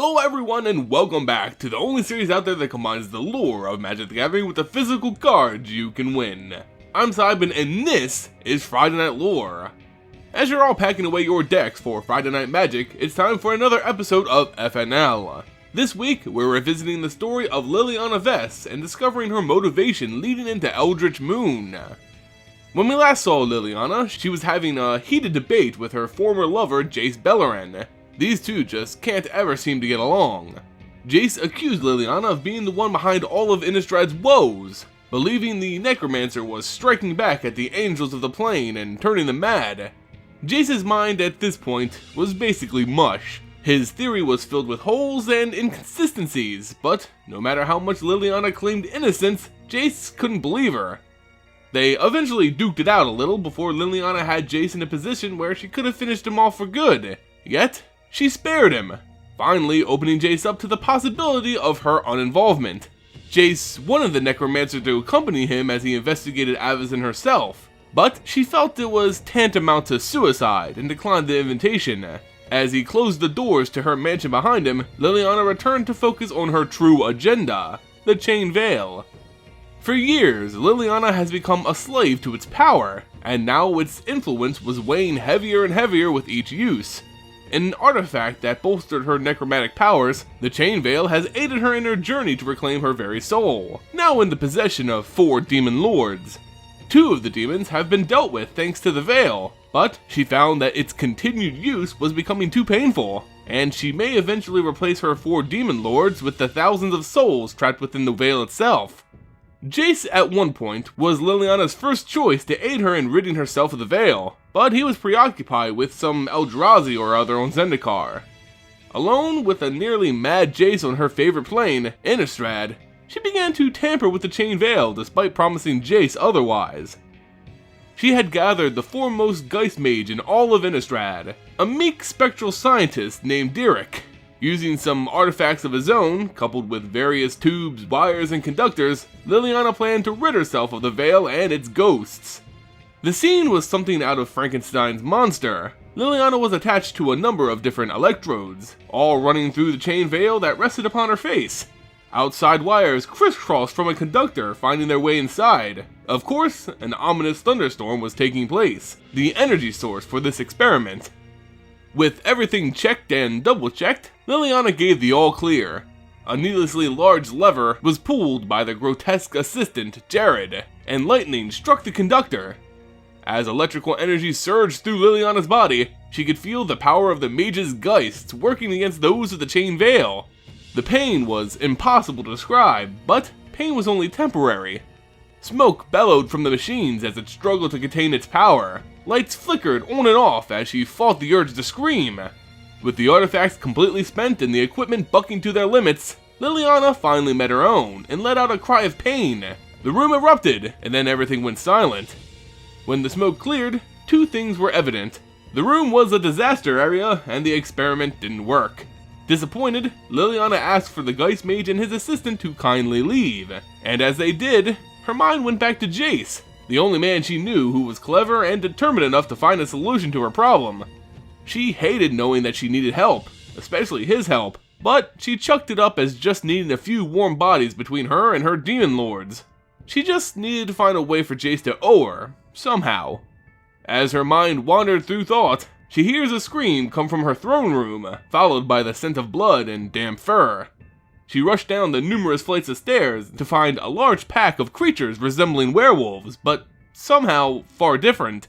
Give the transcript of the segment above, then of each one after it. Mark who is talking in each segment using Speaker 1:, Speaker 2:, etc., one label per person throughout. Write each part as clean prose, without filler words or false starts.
Speaker 1: Hello everyone and welcome back to the only series out there that combines the lore of Magic the Gathering with the physical cards you can win. I'm Simon and this is Friday Night Lore. As you're all packing away your decks for Friday Night Magic, it's time for another episode of FNL. This week, we're revisiting the story of Liliana Vess and discovering her motivation leading into Eldritch Moon. When we last saw Liliana, she was having a heated debate with her former lover Jace Beleren. These two just can't ever seem to get along. Jace accused Liliana of being the one behind all of Innistrad's woes, believing the necromancer was striking back at the angels of the plane and turning them mad. Jace's mind at this point was basically mush. His theory was filled with holes and inconsistencies, but no matter how much Liliana claimed innocence, Jace couldn't believe her. They eventually duked it out a little before Liliana had Jace in a position where she could have finished him off for good. Yet, she spared him, finally opening Jace up to the possibility of her uninvolvement. Jace wanted the necromancer to accompany him as he investigated Avacyn herself, but she felt it was tantamount to suicide and declined the invitation. As he closed the doors to her mansion behind him, Liliana returned to focus on her true agenda, the Chain Veil. For years, Liliana has become a slave to its power, and now its influence was weighing heavier and heavier with each use. An artifact that bolstered her necromantic powers, the Chain Veil has aided her in her journey to reclaim her very soul, now in the possession of 4 demon lords. 2 of the demons have been dealt with thanks to the Veil, but she found that its continued use was becoming too painful, and she may eventually replace her 4 demon lords with the thousands of souls trapped within the Veil itself. Jace at one point was Liliana's first choice to aid her in ridding herself of the Veil, but he was preoccupied with some Eldrazi or other on Zendikar. Alone with a nearly mad Jace on her favorite plane, Innistrad, she began to tamper with the Chain Veil despite promising Jace otherwise. She had gathered the foremost Geist Mage in all of Innistrad, a meek spectral scientist named Derek. Using some artifacts of his own, coupled with various tubes, wires, and conductors, Liliana planned to rid herself of the Veil and its ghosts. The scene was something out of Frankenstein's monster. Liliana was attached to a number of different electrodes, all running through the Chain Veil that rested upon her face. Outside wires crisscrossed from a conductor finding their way inside. Of course, an ominous thunderstorm was taking place, the energy source for this experiment. With everything checked and double-checked, Liliana gave the all-clear. A needlessly large lever was pulled by the grotesque assistant, Jared, and lightning struck the conductor. As electrical energy surged through Liliana's body, she could feel the power of the mage's geists working against those of the Chain Veil. The pain was impossible to describe, but pain was only temporary. Smoke bellowed from the machines as it struggled to contain its power. Lights flickered on and off as she fought the urge to scream. With the artifacts completely spent and the equipment bucking to their limits, Liliana finally met her own and let out a cry of pain. The room erupted, and then everything went silent. When the smoke cleared, 2 things were evident. The room was a disaster area, and the experiment didn't work. Disappointed, Liliana asked for the Geist Mage and his assistant to kindly leave, and as they did, her mind went back to Jace, the only man she knew who was clever and determined enough to find a solution to her problem. She hated knowing that she needed help, especially his help, but she chucked it up as just needing a few warm bodies between her and her demon lords. She just needed to find a way for Jace to owe her, somehow. As her mind wandered through thought, she hears a scream come from her throne room, followed by the scent of blood and damp fur. She rushed down the numerous flights of stairs to find a large pack of creatures resembling werewolves, but somehow far different.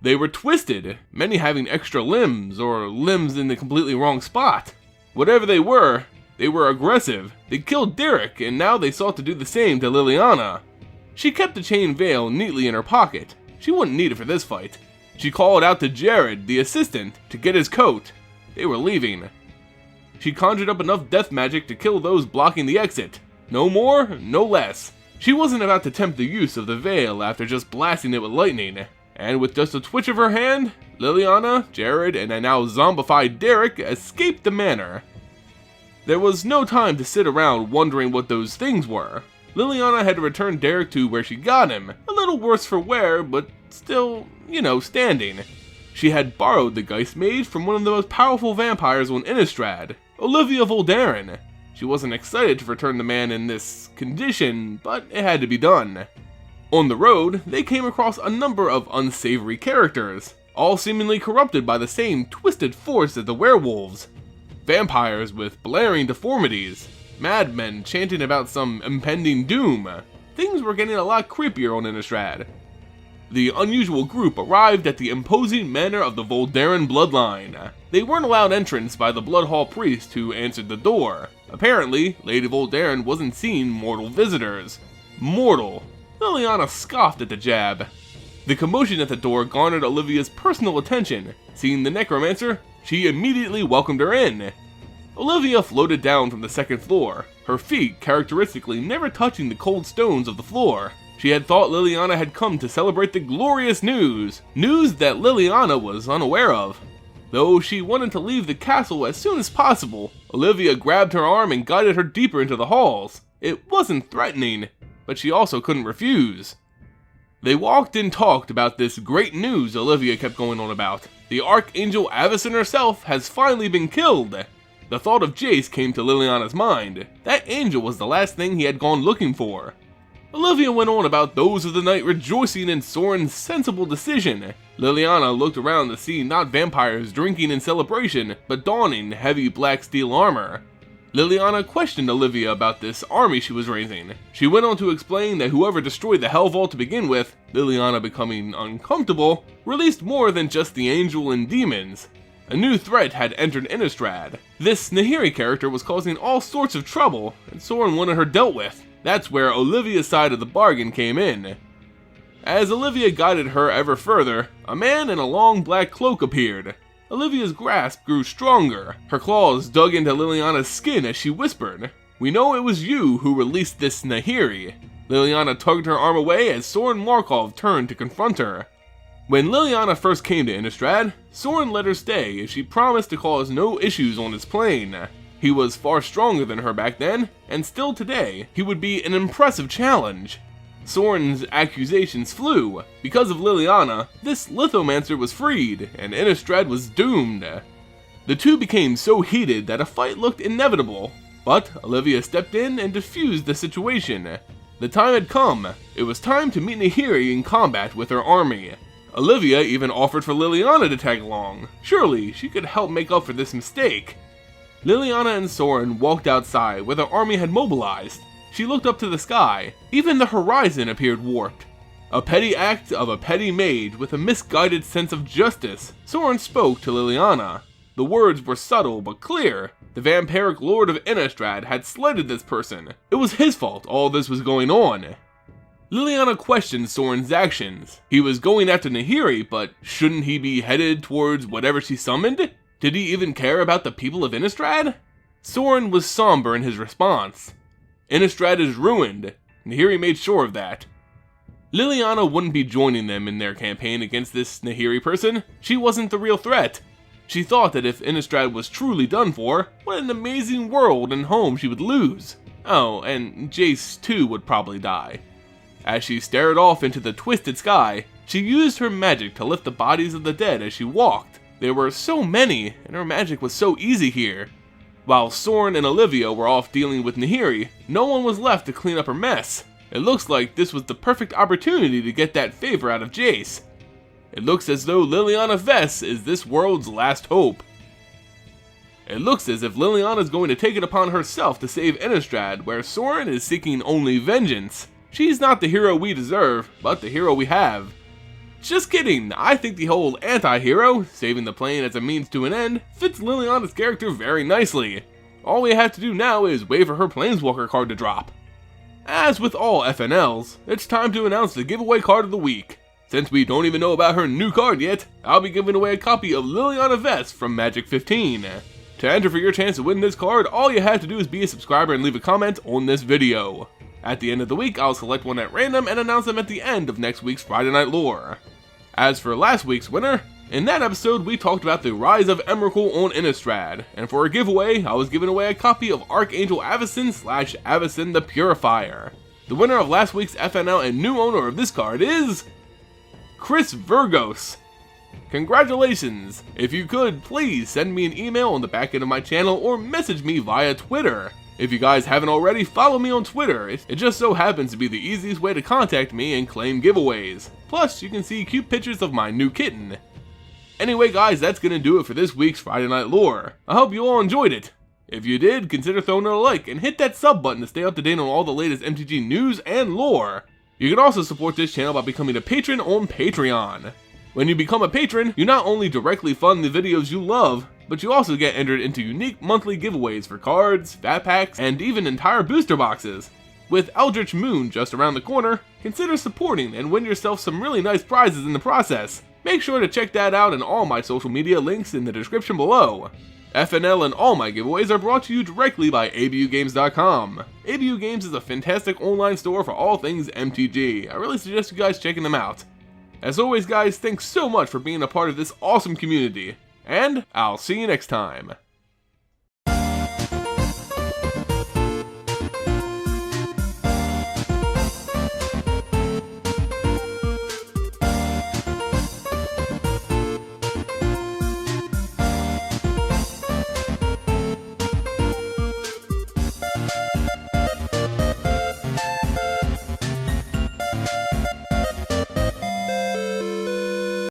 Speaker 1: They were twisted, many having extra limbs, or limbs in the completely wrong spot. Whatever they were aggressive. They killed Derek, and now they sought to do the same to Liliana. She kept the Chain Veil neatly in her pocket. She wouldn't need it for this fight. She called out to Jared, the assistant, to get his coat. They were leaving. She conjured up enough death magic to kill those blocking the exit. No more, no less. She wasn't about to tempt the use of the Veil after just blasting it with lightning. And with just a twitch of her hand, Liliana, Jared, and a now zombified Derek escaped the manor. There was no time to sit around wondering what those things were. Liliana had to return Derek to where she got him, a little worse for wear, but still, standing. She had borrowed the Geist Mage from one of the most powerful vampires on Innistrad, Olivia Voldaren. She wasn't excited to return the man in this condition, but it had to be done. On the road, they came across a number of unsavory characters, all seemingly corrupted by the same twisted force as the werewolves. Vampires with blaring deformities, madmen chanting about some impending doom. Things were getting a lot creepier on Innistrad. The unusual group arrived at the imposing manor of the Voldaren bloodline. They weren't allowed entrance by the Bloodhall priest who answered the door. Apparently, Lady Voldaren wasn't seeing mortal visitors. Mortal. Liliana scoffed at the jab. The commotion at the door garnered Olivia's personal attention. Seeing the necromancer, she immediately welcomed her in. Olivia floated down from the second floor, her feet characteristically never touching the cold stones of the floor. She had thought Liliana had come to celebrate the glorious news that Liliana was unaware of. Though she wanted to leave the castle as soon as possible, Olivia grabbed her arm and guided her deeper into the halls. It wasn't threatening, but she also couldn't refuse. They walked and talked about this great news Olivia kept going on about. The Archangel Avacyn herself has finally been killed. The thought of Jace came to Liliana's mind. That angel was the last thing he had gone looking for. Olivia went on about those of the night rejoicing in Sorin's sensible decision. Liliana looked around to see not vampires drinking in celebration, but donning heavy black steel armor. Liliana questioned Olivia about this army she was raising. She went on to explain that whoever destroyed the Hell Vault to begin with, Liliana becoming uncomfortable, released more than just the angel and demons. A new threat had entered Innistrad. This Nahiri character was causing all sorts of trouble, and Sorin wanted her dealt with. That's where Olivia's side of the bargain came in. As Olivia guided her ever further, a man in a long black cloak appeared. Olivia's grasp grew stronger. Her claws dug into Liliana's skin as she whispered, "We know it was you who released this Nahiri." Liliana tugged her arm away as Sorin Markov turned to confront her. When Liliana first came to Innistrad, Sorin let her stay as she promised to cause no issues on his plane. He was far stronger than her back then, and still today, he would be an impressive challenge. Sorin's accusations flew. Because of Liliana, this lithomancer was freed, and Innistrad was doomed. The two became so heated that a fight looked inevitable, but Olivia stepped in and diffused the situation. The time had come. It was time to meet Nahiri in combat with her army. Olivia even offered for Liliana to tag along. Surely, she could help make up for this mistake. Liliana and Sorin walked outside where the army had mobilized. She looked up to the sky. Even the horizon appeared warped. A petty act of a petty mage with a misguided sense of justice. Sorin spoke to Liliana. The words were subtle but clear. The vampiric lord of Innistrad had slighted this person. It was his fault all this was going on. Liliana questioned Sorin's actions. He was going after Nahiri, but shouldn't he be headed towards whatever she summoned? Did he even care about the people of Innistrad? Sorin was somber in his response. Innistrad is ruined. Nahiri made sure of that. Liliana wouldn't be joining them in their campaign against this Nahiri person. She wasn't the real threat. She thought that if Innistrad was truly done for, what an amazing world and home she would lose. Oh, and Jace too would probably die. As she stared off into the twisted sky, she used her magic to lift the bodies of the dead as she walked. There were so many, and her magic was so easy here. While Sorin and Olivia were off dealing with Nahiri, no one was left to clean up her mess. It looks like this was the perfect opportunity to get that favor out of Jace. It looks as though Liliana Vess is this world's last hope. It looks as if Liliana is going to take it upon herself to save Innistrad, where Sorin is seeking only vengeance. She's not the hero we deserve, but the hero we have. Just kidding, I think the whole anti-hero, saving the plane as a means to an end, fits Liliana's character very nicely. All we have to do now is wait for her Planeswalker card to drop. As with all FNLs, it's time to announce the giveaway card of the week. Since we don't even know about her new card yet, I'll be giving away a copy of Liliana Vess from Magic 15. To enter for your chance to win this card, all you have to do is be a subscriber and leave a comment on this video. At the end of the week, I'll select one at random and announce them at the end of next week's Friday Night Lore. As for last week's winner, in that episode we talked about the rise of Emrakul on Innistrad, and for a giveaway, I was giving away a copy of Archangel Avacyn / Avacyn the Purifier. The winner of last week's FNL and new owner of this card is Chris Virgos. Congratulations! If you could, please send me an email on the back end of my channel or message me via Twitter. If you guys haven't already, follow me on Twitter. It just so happens to be the easiest way to contact me and claim giveaways. Plus, you can see cute pictures of my new kitten. Anyway guys, that's gonna do it for this week's Friday Night Lore. I hope you all enjoyed it. If you did, consider throwing it a like and hit that sub button to stay up to date on all the latest MTG news and lore. You can also support this channel by becoming a patron on Patreon. When you become a patron, you not only directly fund the videos you love, but you also get entered into unique monthly giveaways for cards, fat packs, and even entire booster boxes. With Eldritch Moon just around the corner, consider supporting and win yourself some really nice prizes in the process. Make sure to check that out and all my social media links in the description below. FNL and all my giveaways are brought to you directly by abugames.com. Abu Games is a fantastic online store for all things MTG. I really suggest you guys checking them out. As always guys, thanks so much for being a part of this awesome community, and I'll see you next time.